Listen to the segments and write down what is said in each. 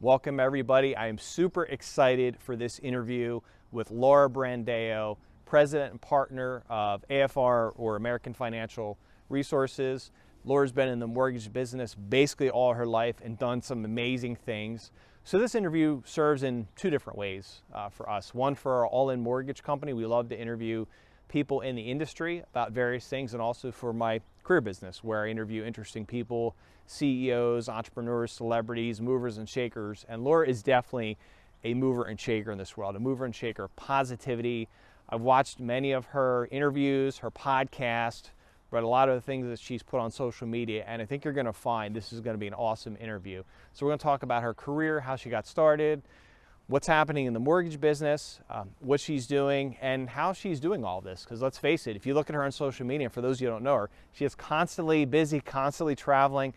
Welcome everybody. I am super excited for this interview with Laura Brandao, President and Partner of AFR, or American Financial Resources. Laura's been in the mortgage business basically all her life and done some amazing things. So this interview serves in two different ways for us. One, for our All-In Mortgage company. We love to interview people in the industry about various things, and also for my career business, where I interview interesting people, CEOs, entrepreneurs, celebrities, movers and shakers. And Laura is definitely a mover and shaker in this world, a mover and shaker of positivity. I've watched many of her interviews, her podcast, read a lot of the things that she's put on social media, and I think you're gonna find this is gonna be an awesome interview. So we're gonna talk about her career, how she got started, what's happening in the mortgage business, what she's doing, and how she's doing all this. Because let's face it, if you look at her on social media, and for those of you who don't know her, she is constantly busy, constantly traveling,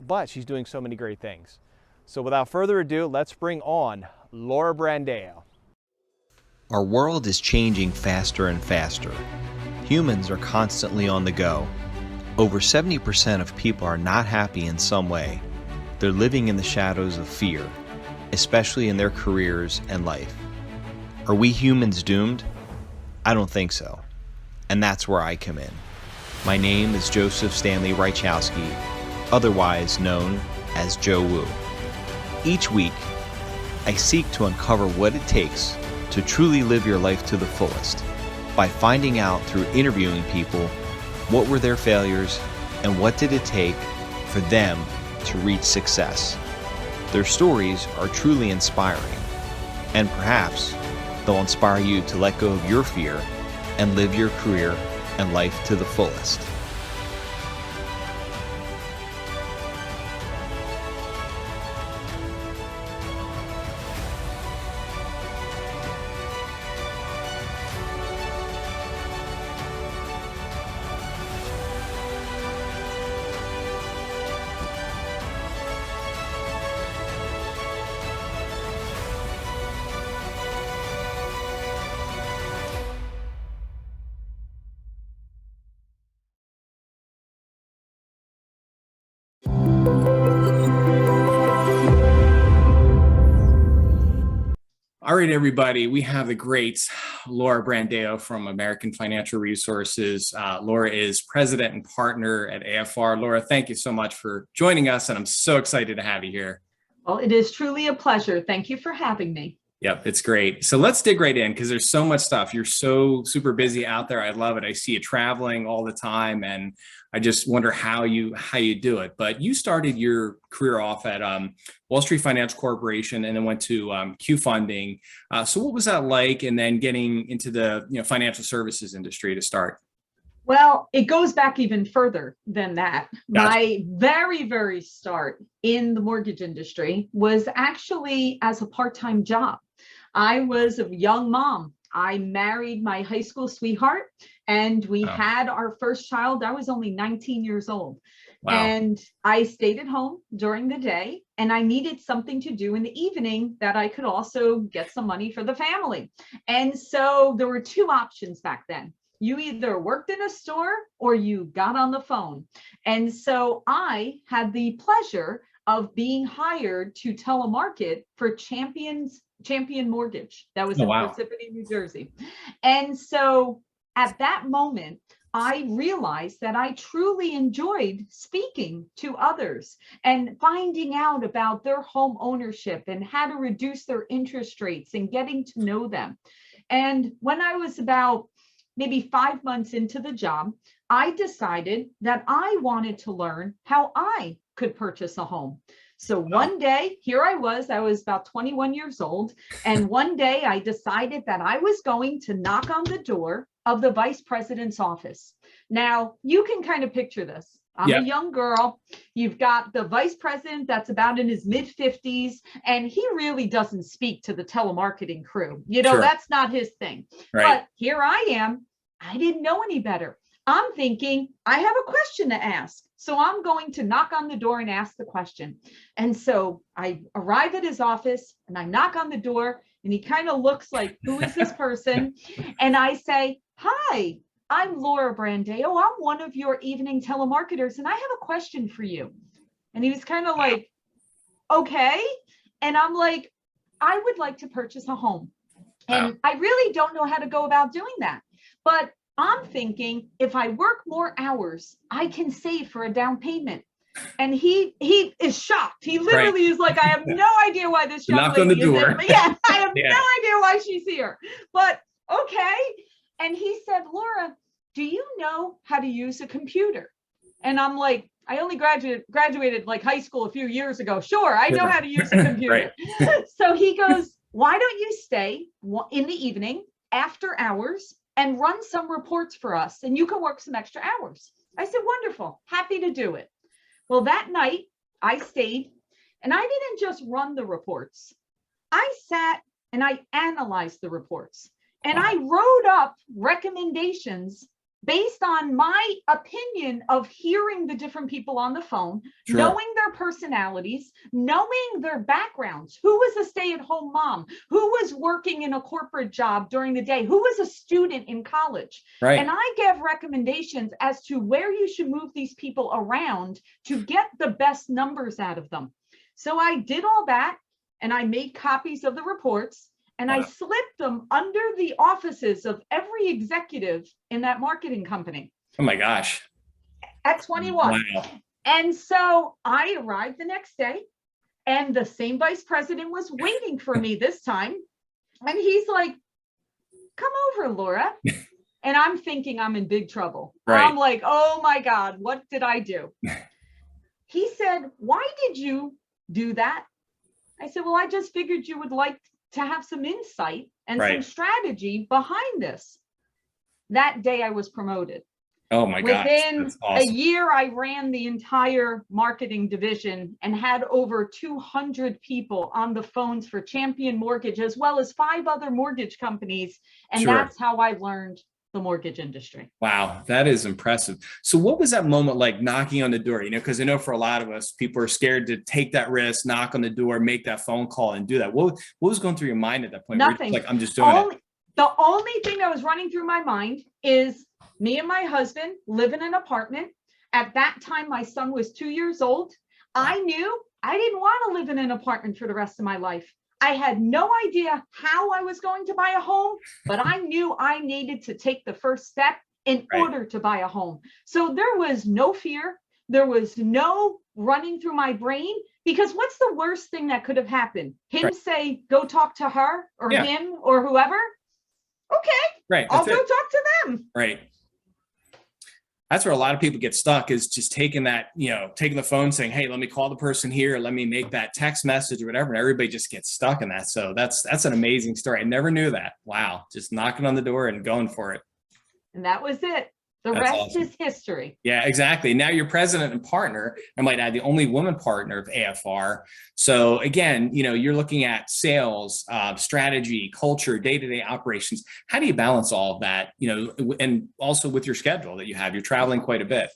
but she's doing so many great things. So without further ado, let's bring on Laura Brandao. Our world is changing faster and faster. Humans are constantly on the go. Over 70% of people are not happy in some way. They're living in the shadows of fear, especially in their careers and life. Are we humans doomed? I don't think so. And that's where I come in. My name is Joseph Stanley Reichowski, otherwise known as Joe Woo. Each week, I seek to uncover what it takes to truly live your life to the fullest by finding out through interviewing people what were their failures and what did it take for them to reach success. Their stories are truly inspiring, and perhaps they'll inspire you to let go of your fear and live your career and life to the fullest. All right, everybody, we have the great Laura Brandao from American Financial Resources. Laura is president and partner at AFR. Laura, thank you so much for joining us, and I'm so excited to have you here. Well, it is truly a pleasure. Thank you for having me. Yep, it's great. So let's dig right in, because there's so much stuff. You're so super busy out there. I love it. I see you traveling all the time, and I just wonder how you do it. But you started your career off at Wall Street Financial Corporation, and then went to Q Funding. So what was that like? And then getting into the financial services industry to start. Well, it goes back even further than that. Gotcha. My very start in the mortgage industry was actually as a part-time job. I was a young mom. I married my high school sweetheart, and we had our first child. I was only 19 years old. Wow. And I stayed at home during the day, and I needed something to do in the evening that I could also get some money for the family. And so there were two options back then. You either worked in a store or you got on the phone. And so I had the pleasure of being hired to telemarket for Champion Mortgage. That was in Parsippany, New Jersey. And so at that moment, I realized that I truly enjoyed speaking to others and finding out about their home ownership and how to reduce their interest rates and getting to know them. And when I was about maybe 5 months into the job, I decided that I wanted to learn how I could purchase a home. So one day, here I was about 21 years old. And one day I decided that I was going to knock on the door of the vice president's office. Now, you can kind of picture this. I'm a young girl. You've got the vice president that's about in his mid 50s, and he really doesn't speak to the telemarketing crew. That's not his thing. Right. But here I am. I didn't know any better. I'm thinking, I have a question to ask. So I'm going to knock on the door and ask the question. And so I arrive at his office and I knock on the door, and he kind of looks like, who is this person? And I say, hi, I'm Laura Brandao. I'm one of your evening telemarketers, and I have a question for you. And he was kind of like, okay. And I'm like, I would like to purchase a home. And I really don't know how to go about doing that. But I'm thinking if I work more hours, I can save for a down payment. And he is shocked. He literally is like, I have no idea why this young Knock on the lady is door. there. Yeah, I have Yeah. no idea why she's here. But okay. And he said, Laura, do you know how to use a computer? And I'm like, I only graduated like high school a few years ago. Sure, I know how to use a computer. So he goes, why don't you stay in the evening after hours and run some reports for us, and you can work some extra hours. I said, wonderful, happy to do it. Well, that night I stayed, and I didn't just run the reports. I sat and I analyzed the reports, and I wrote up recommendations based on my opinion of hearing the different people on the phone, knowing their personalities, knowing their backgrounds, who was a stay-at-home mom, who was working in a corporate job during the day, who was a student in college. And I gave recommendations as to where you should move these people around to get the best numbers out of them. So I did all that, and I made copies of the reports, and I slipped them under the offices of every executive in that marketing company. Oh my gosh. At 21. Wow. And so I arrived the next day, and the same vice president was waiting for me this time. And he's like, come over, Laura. And I'm thinking I'm in big trouble. I'm like, oh my God, what did I do? He said, why did you do that? I said, well, I just figured you would like to have some insight and some strategy behind this. That day I was promoted. Oh my God. Within a year, I ran the entire marketing division and had over 200 people on the phones for Champion Mortgage, as well as 5 other mortgage companies. And that's how I learned the mortgage industry. Wow, that is impressive. So what was that moment like, knocking on the door? You know, because I know for a lot of us, people are scared to take that risk, knock on the door, make that phone call and do that. What was going through your mind at that point? Nothing. Like, I'm just doing it. The only thing that was running through my mind is me and my husband live in an apartment. At that time, my son was 2 years old. I knew I didn't want to live in an apartment for the rest of my life. I had no idea how I was going to buy a home, but I knew I needed to take the first step in order to buy a home. So there was no fear. There was no running through my brain, because what's the worst thing that could have happened? Him say, go talk to her or him or whoever. Okay, I'll go talk to them. That's where a lot of people get stuck, is just taking that, you know, taking the phone saying, hey, let me call the person here. Let me make that text message or whatever. And everybody just gets stuck in that. So that's an amazing story. I never knew that. Wow. Just knocking on the door and going for it. And that was it. The rest is history. Yeah, exactly. Now you're president and partner, I might add, the only woman partner of AFR. So again, you know, you're looking at sales, strategy, culture, day-to-day operations. How do you balance all of that, you know, and also with your schedule that you have? You're traveling quite a bit.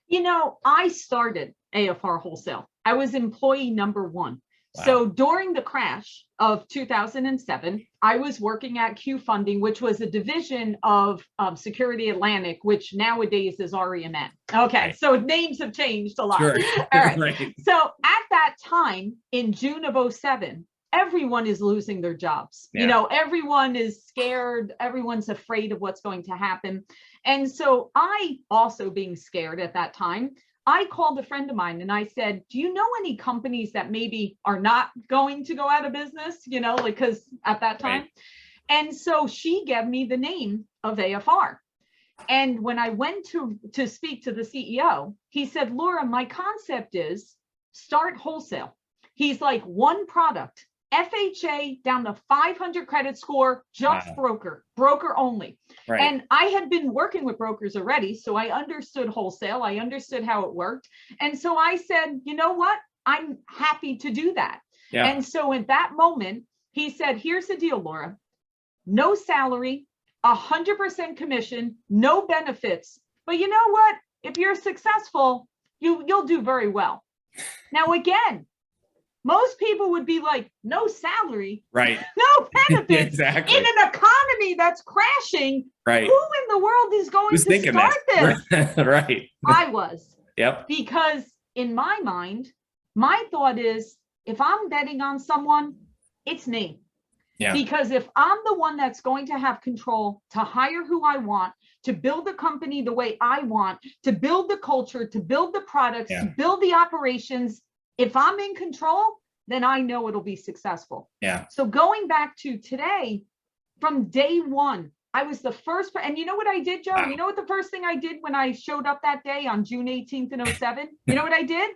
You know, I started AFR Wholesale. I was employee number 1. Wow. So during the crash of 2007, I was working at Q Funding, which was a division of Security Atlantic, which nowadays is REMN. Okay, so names have changed a lot. All right. So at that time, in June of 2007, everyone is losing their jobs. You know, everyone is scared. Everyone's afraid of what's going to happen. And so I, also being scared at that time, I called a friend of mine and I said, do you know any companies that maybe are not going to go out of business? You know, because at that time. And so she gave me the name of AFR. And when I went to speak to the CEO, he said, Laura, my concept is start wholesale. He's like, one product, FHA down to 500 credit score, just broker only. And I had been working with brokers already, so I understood wholesale. I understood how it worked. And so I said, you know what? I'm happy to do that. And so at that moment, he said, here's the deal, Laura. No salary, 100% commission, no benefits. But you know what? If you're successful, you'll do very well. Now, again, most people would be like, no salary, no benefits, in an economy that's crashing. Who in the world is going to start this? I was. Because in my mind, my thought is, if I'm betting on someone, it's me. Yeah. Because if I'm the one that's going to have control to hire who I want, to build the company the way I want, to build the culture, to build the products, Yeah. to build the operations, if I'm in control, then I know it'll be successful. Yeah. So going back to today, from day one, I was the first, and you know what I did, Joe? Wow. You know what the first thing I did when I showed up that day on June 18th in 07? You know what I did?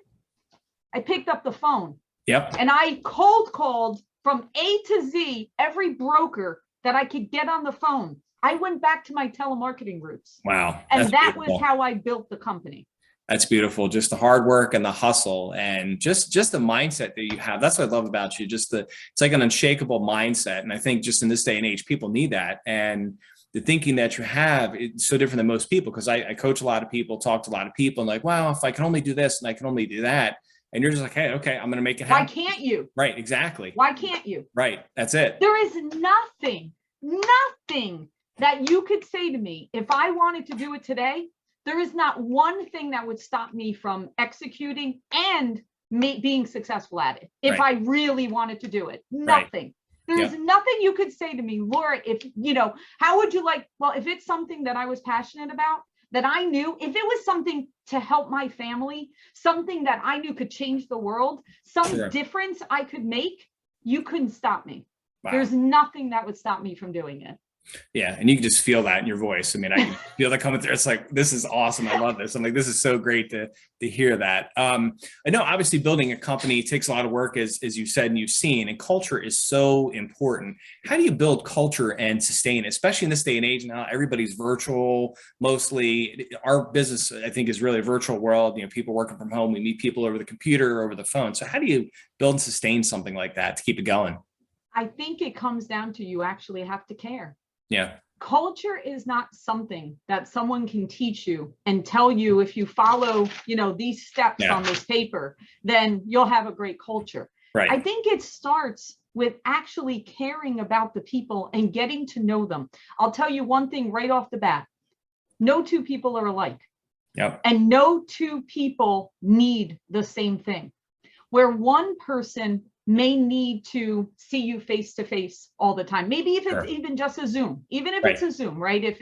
I picked up the phone. Yep. And I cold called from A to Z every broker that I could get on the phone. I went back to my telemarketing roots. Wow. And that beautiful. was how I built the company. That's beautiful. Just the hard work and the hustle and just the mindset that you have. That's what I love about you. It's like an unshakable mindset. And I think just in this day and age, people need that. And the thinking that you have, it's so different than most people, because I coach a lot of people, talk to a lot of people, and like, wow, if I can only do this and I can only do that. And you're just like, hey, okay, I'm going to make it happen. Why can't you? Right. Exactly. Why can't you? Right. That's it. There is nothing that you could say to me. If I wanted to do it today, there is not one thing that would stop me from executing and being successful at it. If I really wanted to do it, nothing. There is nothing you could say to me, Laura, if, how would you like, well, if it's something that I was passionate about, that I knew, if it was something to help my family, something that I knew could change the world, some difference I could make, you couldn't stop me. Wow. There's nothing that would stop me from doing it. Yeah. And you can just feel that in your voice. I mean, I can feel that coming through. It's like, this is awesome. I love this. I'm like, this is so great to hear that. I know obviously building a company takes a lot of work, as you said, and you've seen, and culture is so important. How do you build culture and sustain it, especially in this day and age now? Everybody's virtual. Mostly our business, I think, is really a virtual world. People working from home, we meet people over the computer, over the phone. So how do you build and sustain something like that to keep it going? I think it comes down to, you actually have to care. Yeah. Culture is not something that someone can teach you and tell you, if you follow, these steps on this paper, then you'll have a great culture. Right. I think it starts with actually caring about the people and getting to know them. I'll tell you one thing right off the bat. No two people are alike. Yep. And no two people need the same thing. Where one person may need to see you face to face all the time. Maybe if it's even just a Zoom, even if it's a Zoom, right? If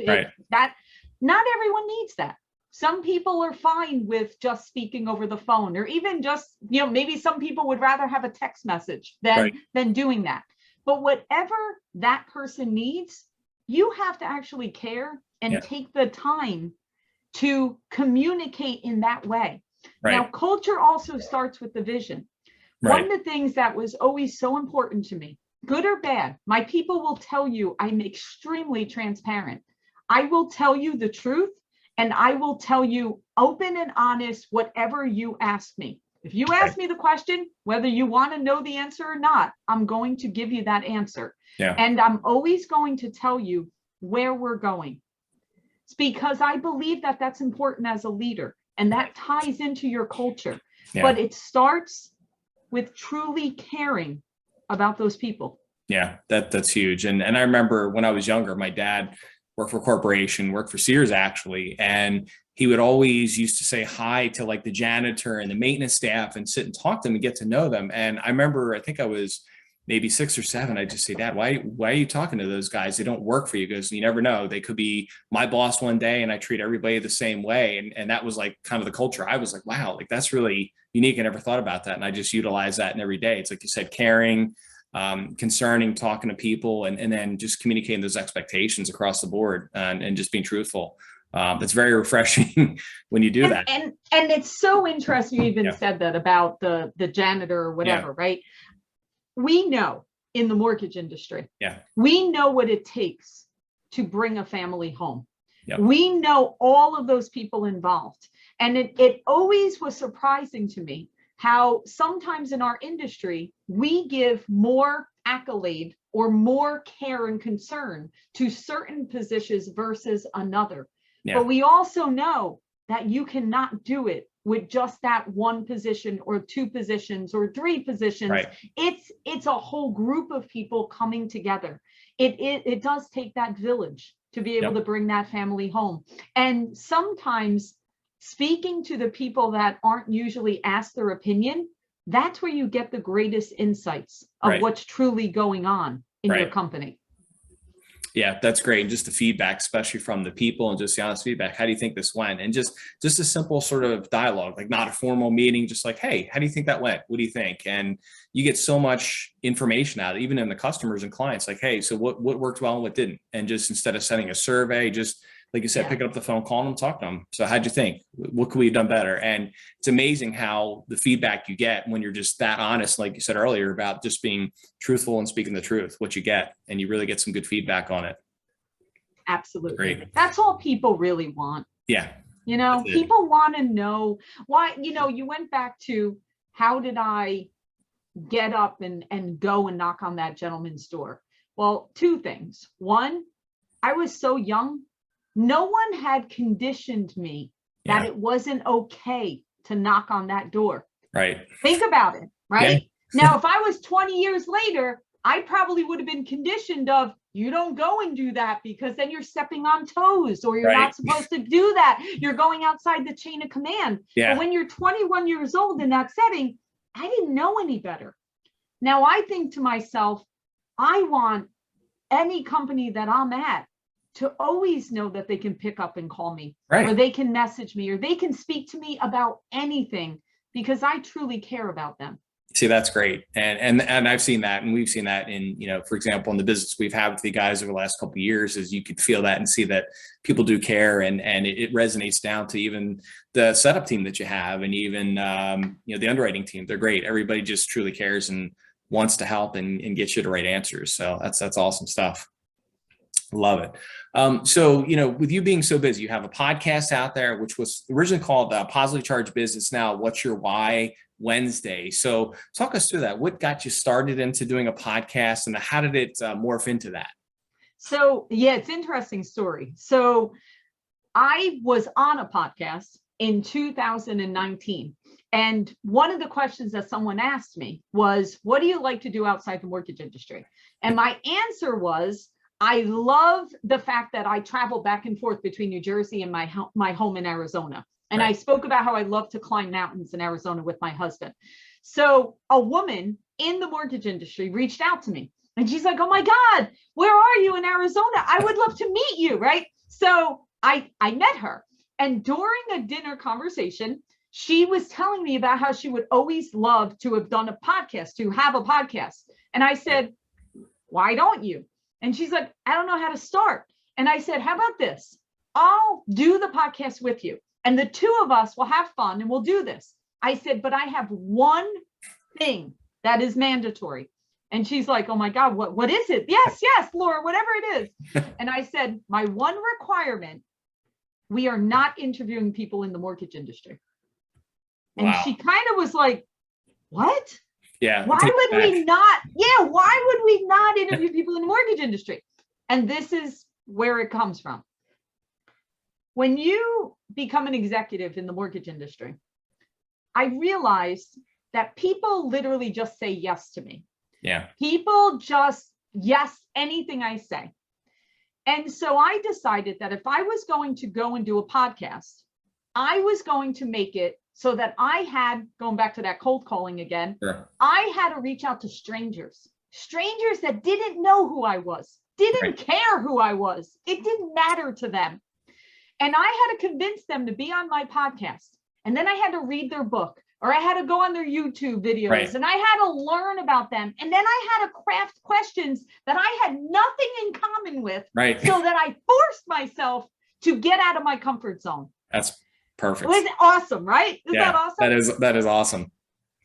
that, not everyone needs that. Some people are fine with just speaking over the phone, or even just, maybe some people would rather have a text message than doing that. But whatever that person needs, you have to actually care and take the time to communicate in that way. Now, culture also starts with the vision. One of the things that was always so important to me, good or bad, my people will tell you I'm extremely transparent. I will tell you the truth, and I will tell you open and honest whatever you ask me. If you ask me the question, whether you want to know the answer or not, I'm going to give you that answer. Yeah. And I'm always going to tell you where we're going. It's because I believe that that's important as a leader, and that ties into your culture. Yeah. But it starts with truly caring about those people. Yeah, that's huge. And I remember when I was younger, my dad worked for a corporation, worked for Sears actually, and he would always used to say hi to like the janitor and the maintenance staff and sit and talk to them and get to know them. And I remember, I think I was maybe 6 or 7. I just say, Dad, why are you talking to those guys? They don't work for you. Because you never know. They could be my boss one day, and I treat everybody the same way. And that was like kind of the culture. I was like, wow, like that's really unique. I never thought about that. And I just utilize that in every day. It's like you said, caring, concerning, talking to people, and then just communicating those expectations across the board, and just being truthful. That's very refreshing when you do that. And it's so interesting you even said that about the janitor or whatever, right? We know in the mortgage industry, we know what it takes to bring a family home. Yep. We know all of those people involved. And it always was surprising to me how sometimes in our industry, we give more accolade or more care and concern to certain positions versus another. Yeah. But we also know that you cannot do it with just that one position or 2 positions or 3 positions. Right. It's a whole group of people coming together. It does take that village to be able to bring that family home. And sometimes speaking to the people that aren't usually asked their opinion, that's where you get the greatest insights of Right. what's truly going on in your Right. company. Yeah, that's great. And just the feedback, especially from the people, and just the honest feedback. How do you think this went? And just a simple sort of dialogue, like not a formal meeting, just like, hey, how do you think that went? What do you think? And you get so much information out, even in the customers and clients, like, hey, so what worked well and what didn't? And just instead of sending a survey, just like you said, Yeah. picking up the phone, calling them, talking to them. So how'd you think? What could we have done better? And it's amazing how the feedback you get when you're just that honest, like you said earlier, about just being truthful and speaking the truth, what you get, and you really get some good feedback on it. Absolutely. Great. That's all people really want. Yeah. You know, That's it. people want to know why, you know, you went back to how did I get up and go and knock on that gentleman's door? Well, two things. One, I was so young. No one had conditioned me that Yeah. it wasn't okay to knock on that door. Right. Think about it, right? Yeah. Now, if I was 20 years later, I probably would have been conditioned of, you don't go and do that because then you're stepping on toes, or you're Right. not supposed to do that. You're going outside the chain of command. Yeah. But when you're 21 years old in that setting, I didn't know any better. Now I think to myself, I want any company that I'm at to always know that they can pick up and call me, Right. or they can message me, or they can speak to me about anything, because I truly care about them. See, that's great. And I've seen that, and we've seen that in, you know, for example, in the business we've had with the guys over the last couple of years, is you could feel that and see that people do care, and it resonates down to even the setup team that you have, and even, you know, the underwriting team. They're great. Everybody just truly cares and wants to help and get you the right answers. So that's awesome stuff. Love it. So, you know, with you being so busy, you have a podcast out there, which was originally called Positively Charged Biz. It's now What's Your Why Wednesday. So talk us through that. What got you started into doing a podcast, and how did it morph into that? So, yeah, it's an interesting story. So I was on a podcast in 2019. And one of the questions that someone asked me was, what do you like to do outside the mortgage industry? And my answer was, I love the fact that I travel back and forth between New Jersey and my home in Arizona. And Right. I spoke about how I love to climb mountains in Arizona with my husband. So a woman in the mortgage industry reached out to me, and she's like, oh my God, where are you in Arizona? I would love to meet you, right? So I met her. And during a dinner conversation, she was telling me about how she would always love to have done a podcast, to have a podcast. And I said, why don't you? And she's like, I don't know how to start. And I said, how about this? I'll do the podcast with you, and the two of us will have fun and we'll do this. I said, but I have one thing that is mandatory. And she's like, oh my God, what is it? Yes, Laura, whatever it is. And I said, my one requirement, we are not interviewing people in the mortgage industry. And Wow. she kind of was like, what? Yeah. Why would we not? Yeah, why would we not interview people in the mortgage industry? And this is where it comes from. When you become an executive in the mortgage industry, I realized that people literally just say yes to me. Yeah. People just yes, anything I say. And so I decided that if I was going to go and do a podcast, I was going to make it so that I had, going back to that cold calling again, Sure. I had to reach out to strangers that didn't know who I was, didn't care who I was. It didn't matter to them. And I had to convince them to be on my podcast. And then I had to read their book, or I had to go on their YouTube videos, Right. and I had to learn about them. And then I had to craft questions that I had nothing in common with, Right. so that I forced myself to get out of my comfort zone. That's perfect. It was awesome, right? Is Yeah, that awesome? that is awesome.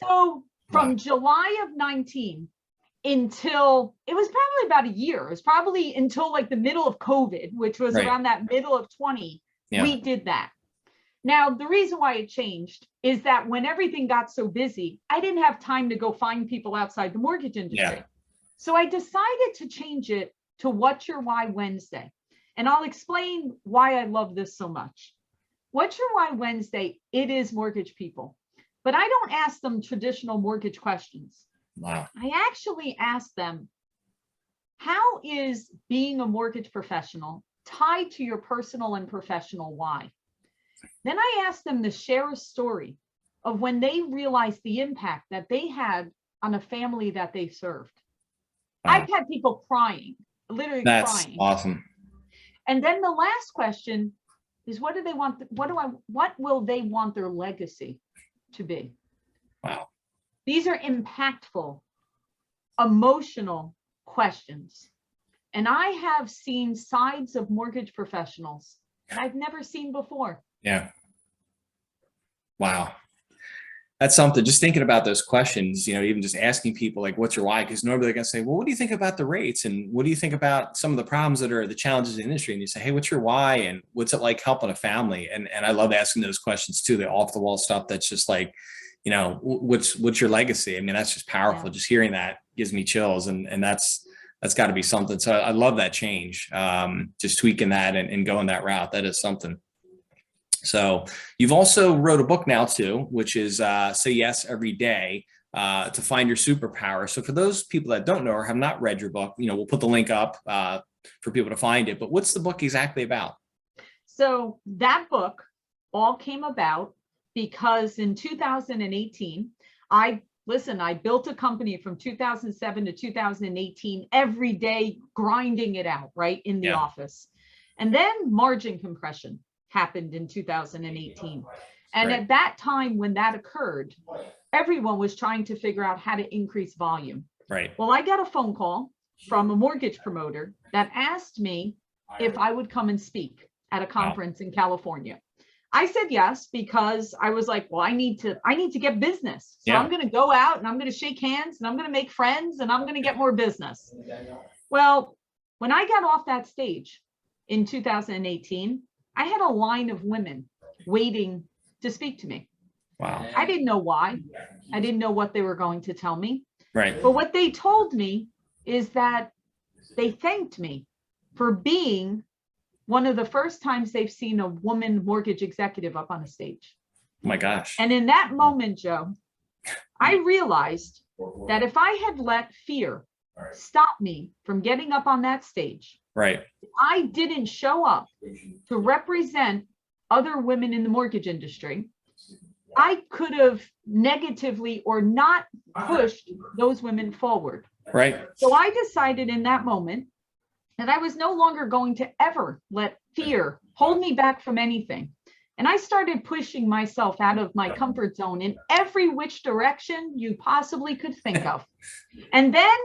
So from Wow. July of 19 until, it was probably about a year. It was probably until like the middle of COVID, which was Right. around that middle of 20, Yeah. we did that. Now, the reason why it changed is that when everything got so busy, I didn't have time to go find people outside the mortgage industry. Yeah. So I decided to change it to What's Your Why Wednesday. And I'll explain why I love this so much. What's Your Why Wednesday? It is mortgage people, but I don't ask them traditional mortgage questions. Wow. I actually ask them, how is being a mortgage professional tied to your personal and professional why? Then I ask them to share a story of when they realized the impact that they had on a family that they served. Wow. I've had people crying, literally That's crying. awesome. And then the last question is, what do they want? What will they want their legacy to be? Wow. These are impactful, emotional questions. And I have seen sides of mortgage professionals that I've never seen before. Yeah. Wow. That's something, just thinking about those questions, even just asking people like, what's your why? Because normally they're going to say, well, what do you think about the rates? And what do you think about some of the problems that are the challenges in the industry? And you say, hey, what's your why? And what's it like helping a family? And I love asking those questions too, the off the wall stuff. That's just like, what's your legacy? I mean, that's just powerful. Yeah. Just hearing that gives me chills. And that's got to be something. So I love that change. Just tweaking that and going that route. That is something. So you've also wrote a book now too, which is Say Yes Every Day to Find Your Superpower. So for those people that don't know or have not read your book, we'll put the link up for people to find it. But what's the book exactly about? So that book all came about because in 2018, I built a company from 2007 to 2018, every day grinding it out, right, in the office. And then margin compression happened in 2018. And at that time, when that occurred, everyone was trying to figure out how to increase volume. Right. Well, I got a phone call from a mortgage promoter that asked me if I would come and speak at a conference in California. I said yes, because I was like, well, I need to get business. So I'm going to go out and I'm going to shake hands and I'm going to make friends and I'm going to get more business. Well, when I got off that stage in 2018, I had a line of women waiting to speak to me. Wow. I didn't know why. I didn't know what they were going to tell me. Right. But what they told me is that they thanked me for being one of the first times they've seen a woman mortgage executive up on a stage. Oh my gosh. And in that moment, Joe, I realized that if I had let fear stop me from getting up on that stage, right, I didn't show up to represent other women in the mortgage industry, I could have negatively or not pushed those women forward. right. So I decided in that moment that I was no longer going to ever let fear hold me back from anything. And I started pushing myself out of my comfort zone in every which direction you possibly could think of. And then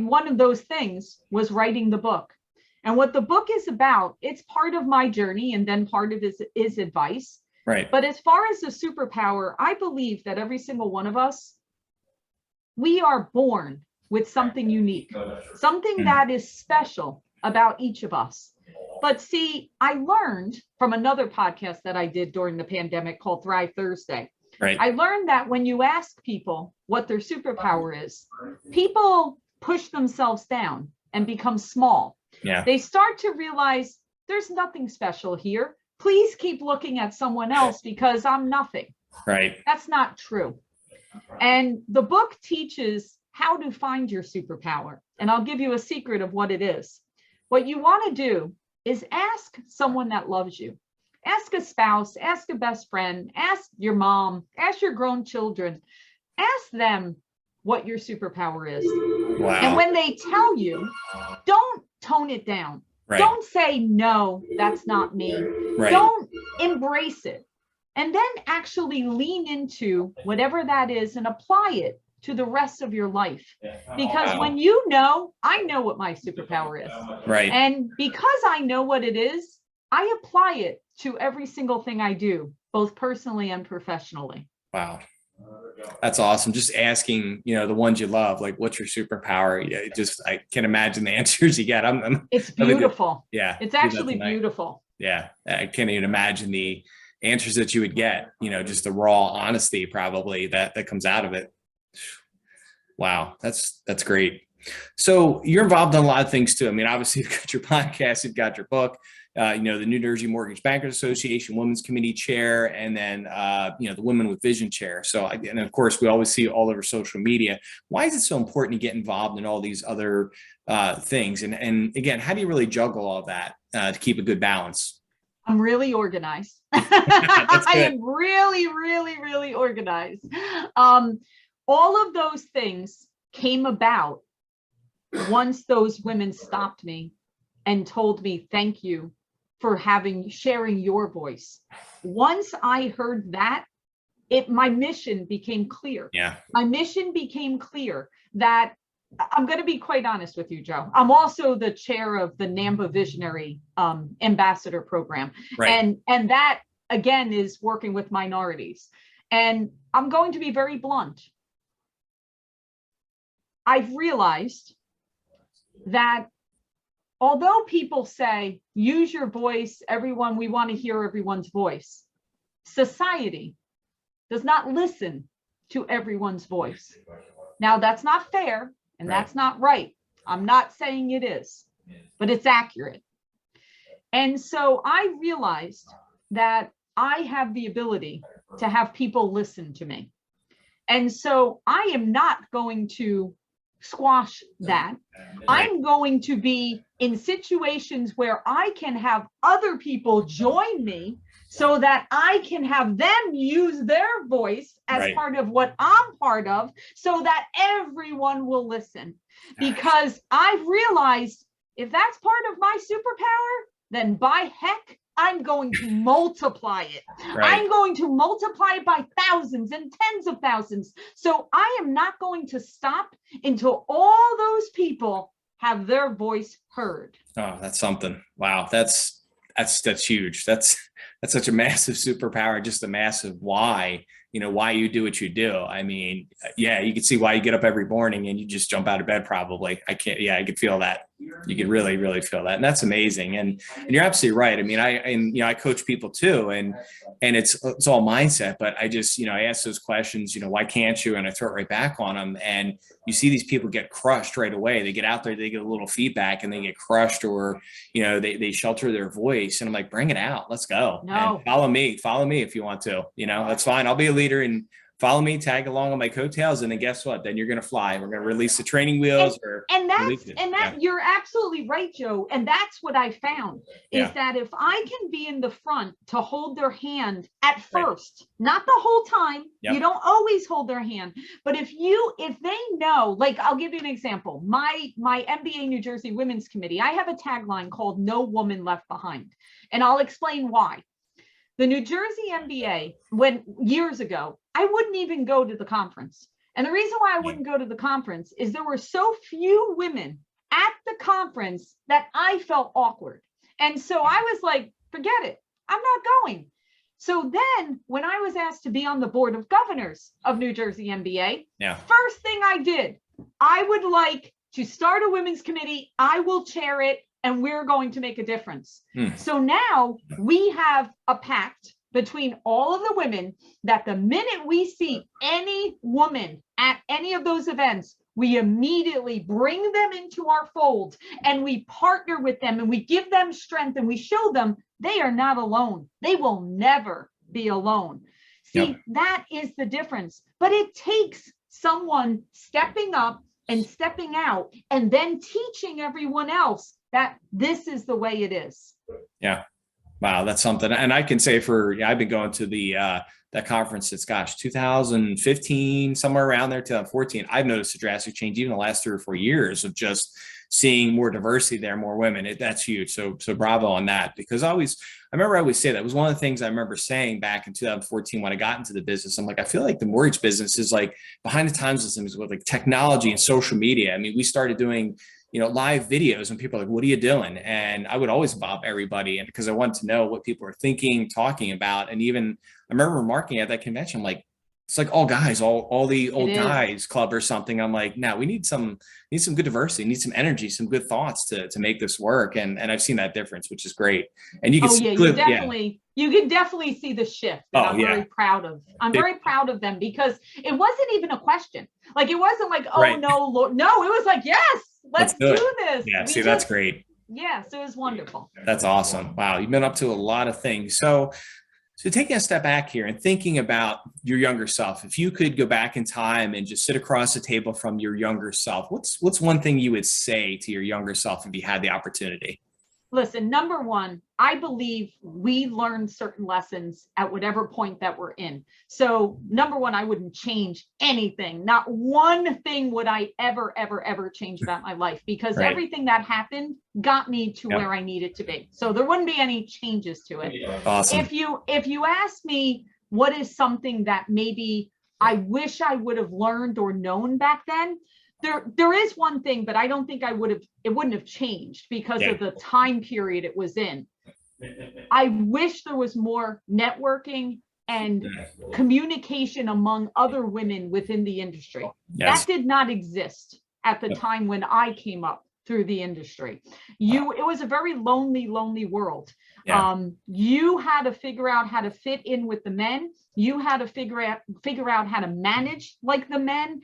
one of those things was writing the book. And what the book is about, it's part of my journey and then part of it is advice. Right. But as far as the superpower, I believe that every single one of us, we are born with something unique, something that is special about each of us. But see, I learned from another podcast that I did during the pandemic called Thrive Thursday. Right. I learned that when you ask people what their superpower is, people push themselves down and become small. Yeah. They start to realize there's nothing special here. Please keep looking at someone else because I'm nothing. Right. That's not true. And the book teaches how to find your superpower. And I'll give you a secret of what it is. What you want to do is ask someone that loves you. Ask a spouse, ask a best friend, ask your mom, ask your grown children. Ask them what your superpower is. Wow. And when they tell you, don't tone it down. Right. Don't say, no, that's not me. Right. Don't embrace it. And then actually lean into whatever that is and apply it to the rest of your life. Because Wow. when I know what my superpower is. Right. And because I know what it is, I apply it to every single thing I do, both personally and professionally. Wow. That's awesome. Just asking, the ones you love, like, what's your superpower? Yeah, I can imagine the answers you get. It's beautiful. Yeah. It's actually beautiful. Yeah. I can't even imagine the answers that you would get, just the raw honesty probably that comes out of it. Wow. That's great. So you're involved in a lot of things too. I mean, obviously you've got your podcast, you've got your book, the New Jersey Mortgage Bankers Association Women's Committee Chair, and then, the Women with Vision Chair. So, and of course, we always see it all over social media. Why is it so important to get involved in all these other things? And again, how do you really juggle all that to keep a good balance? I'm really organized. That's I good. am really, really, really organized. All of those things came about once those women stopped me and told me, thank you for sharing your voice. Once I heard that, my mission became clear. Yeah. My mission became clear that I'm going to be quite honest with you, Joe. I'm also the chair of the NAMBA Visionary Ambassador Program. Right. And that, again, is working with minorities. And I'm going to be very blunt. I've realized that although people say, use your voice, everyone, we want to hear everyone's voice, society does not listen to everyone's voice. Now, that's not fair and that's not right. I'm not saying it is, but it's accurate. And so I realized that I have the ability to have people listen to me. And so I am not going to squash that. I'm going to be in situations where I can have other people join me so that I can have them use their voice as part of what I'm part of, so that everyone will listen. Because I've realized if that's part of my superpower, then by heck, I'm going to multiply it. I'm going to multiply it by thousands and tens of thousands. So I am not going to stop until all those people have their voice heard. Oh, that's something. Wow. That's huge. That's such a massive superpower, just a massive why, why you do what you do. I mean, yeah, you can see why you get up every morning and you just jump out of bed probably. I could feel that. You could really, really feel that. And that's amazing. And you're absolutely right. I mean, I coach people too, and it's all mindset, but I just, I ask those questions, why can't you? And I throw it right back on them. And you see these people get crushed right away. They get out there, they get a little feedback and they get crushed, or, they shelter their voice. And I'm like, bring it out. Let's go. No. And follow me if you want to, that's fine. I'll be a leader and follow me, tag along on my coattails. And then guess what? Then you're going to fly. We're going to release the training wheels. You're absolutely right, Joe. And that's what I found is that if I can be in the front to hold their hand at first, not the whole time, you don't always hold their hand, but if they know, like, I'll give you an example. My MBA New Jersey Women's Committee, I have a tagline called "No Woman Left Behind." And I'll explain why. The New Jersey MBA, years ago, I wouldn't even go to the conference. And the reason why I wouldn't go to the conference is there were so few women at the conference that I felt awkward. And so I was like, forget it, I'm not going. So then when I was asked to be on the board of governors of New Jersey MBA, first thing I did, I would like to start a women's committee. I will chair it, and we're going to make a difference. So now we have a pact between all of the women that the minute we see any woman at any of those events, we immediately bring them into our fold and we partner with them and we give them strength and we show them they are not alone. They will never be alone. See, that is the difference. But it takes someone stepping up and stepping out and then teaching everyone else that this is the way it is. Yeah. Wow. That's something. And I can say I've been going to that conference since 2015, somewhere around there, 2014. I've noticed a drastic change even the last 3 or 4 years of just seeing more diversity there, more women. That's huge. So bravo on that, because I remember I always say that was one of the things I remember saying back in 2014 when I got into the business. I'm like, I feel like the mortgage business is like behind the times with like technology and social media. I mean, we started doing live videos and people are like, what are you doing? And I would always bob everybody. And because I wanted to know what people are thinking, talking about. And even I remember remarking at that convention, like, it's like all guys, all the old guys club or something. I'm like, no, we need some good diversity, need some energy, some good thoughts to make this work. And I've seen that difference, which is great. And you can you can definitely see the shift that I'm very proud of. I'm very proud of them because it wasn't even a question. Like, it wasn't like, no, Lord. No, it was like, yes, let's do this. Yeah. That's great. Yes, it was wonderful. That's awesome. Wow. You've been up to a lot of things. So taking a step back here and thinking about your younger self, if you could go back in time and just sit across the table from your younger self, what's one thing you would say to your younger self if you had the opportunity? Listen, number one, I believe we learn certain lessons at whatever point that we're in. So, number one, I wouldn't change anything. Not one thing would I ever change about my life, because Right. everything that happened got me to Yep. where I needed to be. So there wouldn't be any changes to it. Awesome. If you ask me what is something that maybe I wish I would have learned or known back then, there is one thing, but I don't think it wouldn't have changed because Yeah. of the time period it was in. I wish there was more networking and communication among other women within the industry. Yes. That did not exist at the time when I came up through the industry. It was a very lonely world. Yeah. You had to figure out how to fit in with the men. You had to figure out how to manage like the men.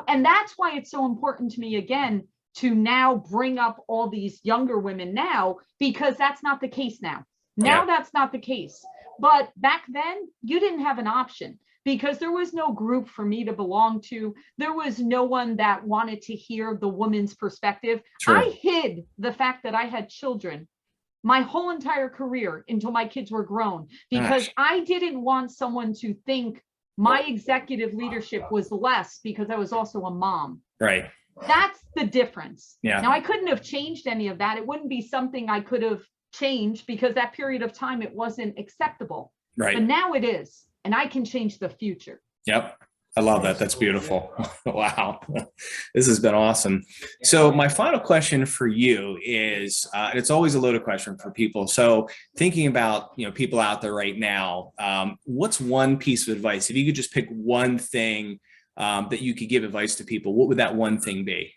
And that's why it's so important to me, again, to now bring up all these younger women now, because that's not the case now. Now that's not the case. But back then, you didn't have an option, because there was no group for me to belong to. There was no one that wanted to hear the woman's perspective. True. I hid the fact that I had children my whole entire career until my kids were grown, because Gosh. I didn't want someone to think my executive leadership was less because I was also a mom. Right. That's the difference. Yeah. Now, I couldn't have changed any of that. It wouldn't be something I could have changed, because that period of time, it wasn't acceptable. Right. But now it is, and I can change the future. Yep. I love that. That's beautiful. Wow. This has been awesome. So my final question for you is, it's always a loaded question for people. So thinking about, people out there right now, what's one piece of advice? If you could just pick one thing that you could give advice to people, what would that one thing be?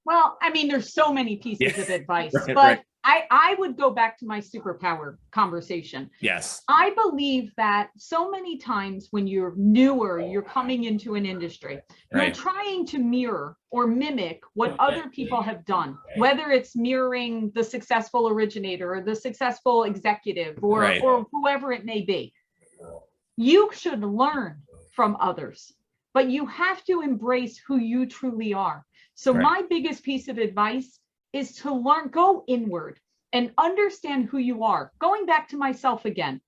Well, I mean, there's so many pieces of advice, Right, but right. I would go back to my superpower conversation. Yes. I believe that so many times when you're newer, you're coming into an industry, you're Right. trying to mirror or mimic what other people have done, whether it's mirroring the successful originator or the successful executive or, Right. or whoever it may be. You should learn from others, but you have to embrace who you truly are. So Right. my biggest piece of advice is to go inward and understand who you are. Going back to myself again,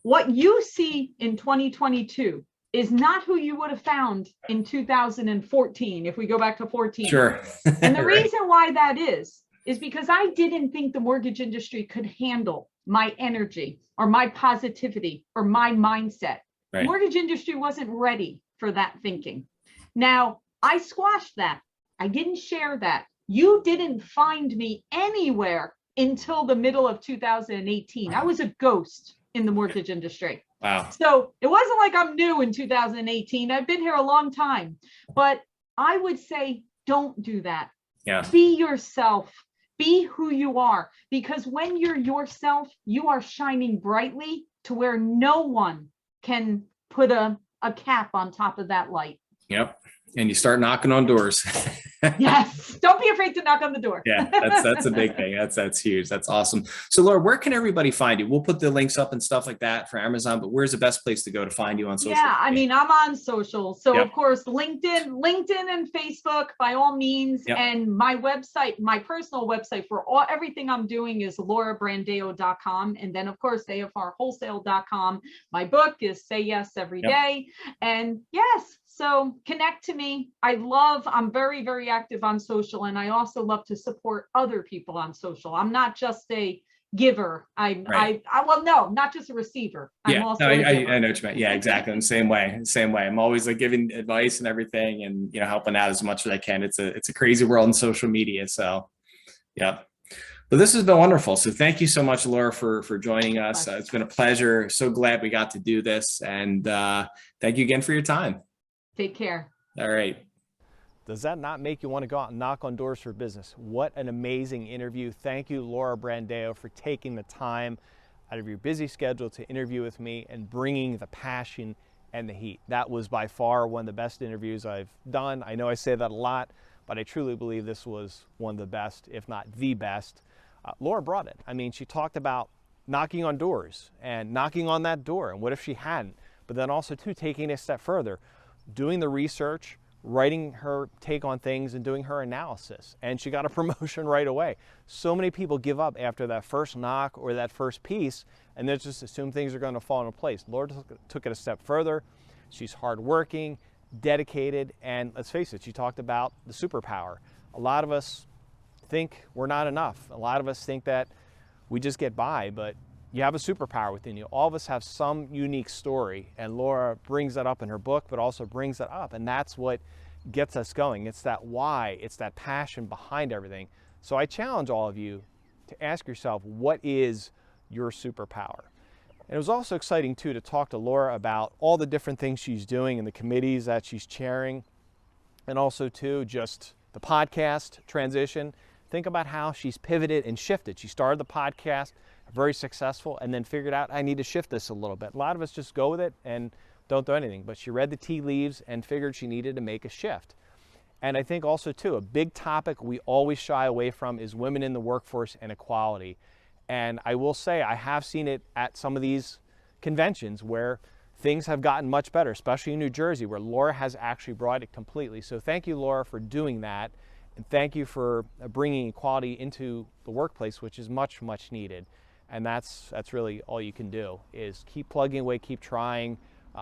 what you see in 2022 is not who you would have found in 2014, if we go back to 14. Sure. And the Right. reason why that is because I didn't think the mortgage industry could handle my energy or my positivity or my mindset. Right. The mortgage industry wasn't ready for that thinking. Now, I squashed that. I didn't share that. You didn't find me anywhere until the middle of 2018. I was a ghost in the mortgage industry. Wow. So it wasn't like I'm new in 2018. I've been here a long time, but I would say, don't do that. Yeah. Be yourself, be who you are, because when you're yourself, you are shining brightly to where no one can put a cap on top of that light. Yep. And you start knocking on doors. Yes. Don't be afraid to knock on the door. Yeah, that's a big thing. That's huge. That's awesome. So Laura, where can everybody find you? We'll put the links up and stuff like that for Amazon, but where's the best place to go to find you on social? Yeah, I mean, I'm on social. So Yep. of course, LinkedIn and Facebook by all means. Yep. And my website, my personal website for everything I'm doing is laurabrandao.com. And then of course, afrwholesale.com. My book is Say Yes Every Yep. Day. And yes, so connect to me. I'm very, very active on social. And I also love to support other people on social. I'm not just a giver. Right. Well, no, not just a receiver. I'm Yeah, also no, a giver. I know what you meant. Yeah, exactly. In the same way. I'm always like giving advice and everything and, helping out as much as I can. It's a crazy world in social media. So yeah. But this has been wonderful. So thank you so much, Laura, for joining us. It's been a pleasure. So glad we got to do this. And thank you again for your time. Take care. All right. Does that not make you want to go out and knock on doors for business? What an amazing interview. Thank you, Laura Brandao, for taking the time out of your busy schedule to interview with me and bringing the passion and the heat. That was by far one of the best interviews I've done. I know I say that a lot, but I truly believe this was one of the best, if not the best. Laura brought it. I mean, she talked about knocking on doors and knocking on that door. And what if she hadn't? But then also, too, taking it a step further, doing the research, writing her take on things and doing her analysis. And she got a promotion right away. So many people give up after that first knock or that first piece, and they just assume things are going to fall into place. Laura took it a step further. She's hardworking, dedicated, and let's face it, she talked about the superpower. A lot of us think we're not enough. A lot of us think that we just get by, but you have a superpower within you. All of us have some unique story, and Laura brings that up in her book, but also brings that up, and that's what gets us going. It's that why, it's that passion behind everything. So I challenge all of you to ask yourself, what is your superpower? And it was also exciting too to talk to Laura about all the different things she's doing and the committees that she's chairing, and also too just the podcast transition. Think about how she's pivoted and shifted. She started the podcast, very successful, and then figured out, I need to shift this a little bit. A lot of us just go with it and don't do anything, but she read the tea leaves and figured she needed to make a shift. And I think also too, a big topic we always shy away from is women in the workforce and equality. And I will say, I have seen it at some of these conventions where things have gotten much better, especially in New Jersey, where Laura has actually brought it completely. So thank you, Laura, for doing that. And thank you for bringing equality into the workplace, which is much, much needed. And that's really all you can do, is keep plugging away, keep trying.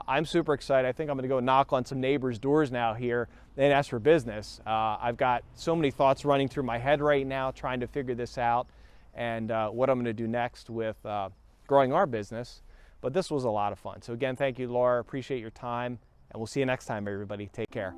I'm super excited. I think I'm going to go knock on some neighbors' doors now here and ask for business. I've got so many thoughts running through my head right now trying to figure this out and what I'm going to do next with growing our business. But this was a lot of fun. So again, thank you, Laura. Appreciate your time. And we'll see you next time, everybody. Take care.